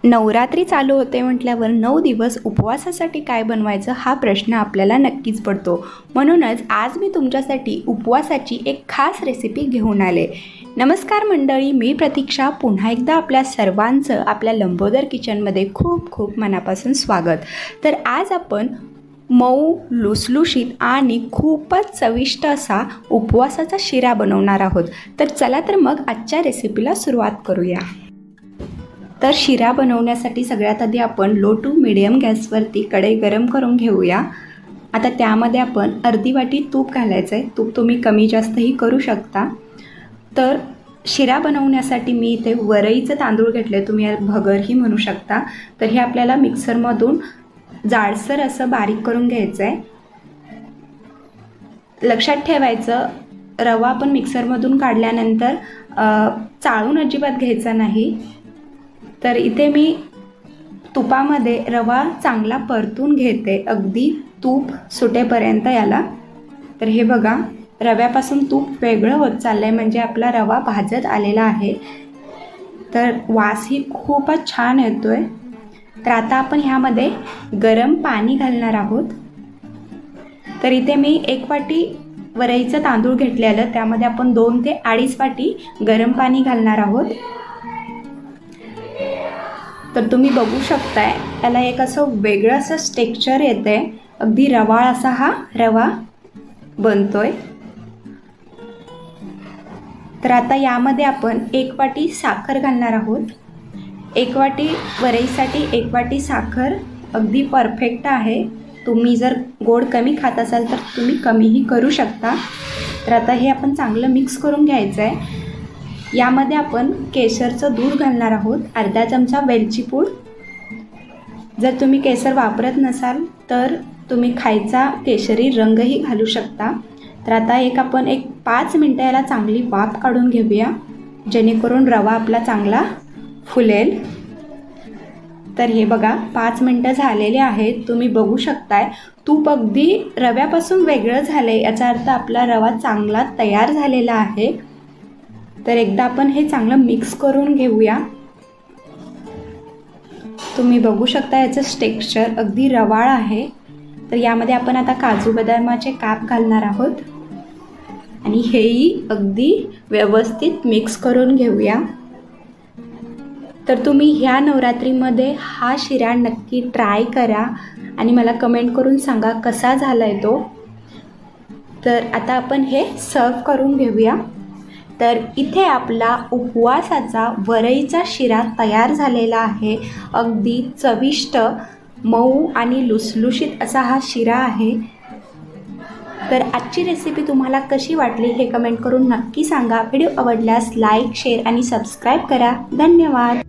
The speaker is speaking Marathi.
नवरात्री चालू होते म्हटल्यावर 9 दिवस उपवासासाठी काय बनवायचं हा प्रश्न आपल्याला नक्कीच पडतो। म्हणूनच आज मी तुमच्यासाठी उपवासाची एक खास रेसिपी घेऊन आले। नमस्कार मंडळी, मी प्रतीक्षा पुन्हा एकदा आपल्या सर्वांचं आपल्या लंबोदर किचनमध्ये खूप खूप मनापासून स्वागत। तर आज आपण मऊ लुसलुशीत आणि खूपच चविष्ट असा उपवासाचा शिरा बनवणार आहोत। तर चला तर मग आजच्या रेसिपीला सुरुवात करूया। तर शिरा बनवण्यासाठी सगळ्यात आधी आपण लो टू मीडियम गॅसवरती कढई गरम करून घेऊया। आता त्यामध्ये आपण अर्धी वाटी तूप घालायचं आहे। तूप तुम्ही कमी जास्तही करू शकता। तर शिरा बनवण्यासाठी मी इथे वरईचं तांदूळ घेतले, तुम्ही भगरही म्हणू शकता। तर हे आपल्याला मिक्सरमधून जाडसर असं बारीक करून घ्यायचं आहे। लक्षात ठेवायचं, रवा आपण मिक्सरमधून काढल्यानंतर चाळून अजिबात घ्यायचा नाही। तर इथे मी तुपामध्ये रवा चांगला परतून घेते, अगदी तूप सुटेपर्यंत याला। तर हे बघा, रव्यापासून तूप वेगळं होत चाललं आहे, म्हणजे आपला रवा भाजत आलेला आहे। तर वासही खूपच छान येतोय। तर आता आपण ह्यामध्ये गरम पाणी घालणार आहोत। तर इथे मी 1 वाटी वरईचं तांदूळ घेतलेलं, त्यामध्ये आपण 2 ते 2.5 वाटी गरम पाणी घालणार आहोत। तर तुम्ही बघू शकताय, त्याला एक असं वेगळं असं टेक्स्चर येते, अगदी रवाळ असा हा रवा बनतोय। तर आता यामध्ये आपण 1 वाटी साखर घालणार आहोत। 1 वाटी वरईसाठी 1 वाटी साखर अगदी परफेक्ट आहे। तुम्ही जर गोड कमी खात असाल तर तुम्ही कमीही करू शकता। तर आता हे आपण चांगलं मिक्स करून घ्यायचं आहे। यामध्ये आपण केशरचं दूध घालणार आहोत, अर्धा चमचा वेलची पूड। जर तुम्ही केसर वापरत नसाल तर तुम्ही खायचा केशरी रंगही घालू शकता। तर आता आपण 5 मिनिटं याला चांगली वाफ काढून घेऊया, जेणेकरून रवा आपला चांगला फुलेल। तर हे बघा, 5 मिनिटं झालेले आहेत। तुम्ही बघू शकताय, तूप अगदी रव्यापासून वेगळं झालं आहे, याचा अर्थ आपला रवा चांगला तयार झालेला आहे। तर एकदा आपण हे चांगलं मिक्स करून घेऊया। तुम्ही बघू शकता, याचं टेक्स्चर अगदी रवाळ आहे। तर यामध्ये आपण आता काजू बदामाचे काप घालणार आहोत आणि हेही अगदी व्यवस्थित मिक्स करून घेऊया। तर तुम्ही ह्या नवरात्रीमध्ये हा शिरा नक्की ट्राय करा आणि मला कमेंट करून सांगा कसा झाला आहे तो। तर आता आपण हे सर्व करून घेऊया। तर इथे आपला उपवासाचा वरईचा शिरा तयार झालेला आहे। अगदी चविष्ट, मऊ आणि लुसलुशीत असा हा शिरा आहे। तर आजची रेसिपी तुम्हाला कशी वाटली हे कमेंट करून नक्की सांगा। व्हिडिओ आवडल्यास लाईक, शेअर आणि सबस्क्राईब करा। धन्यवाद।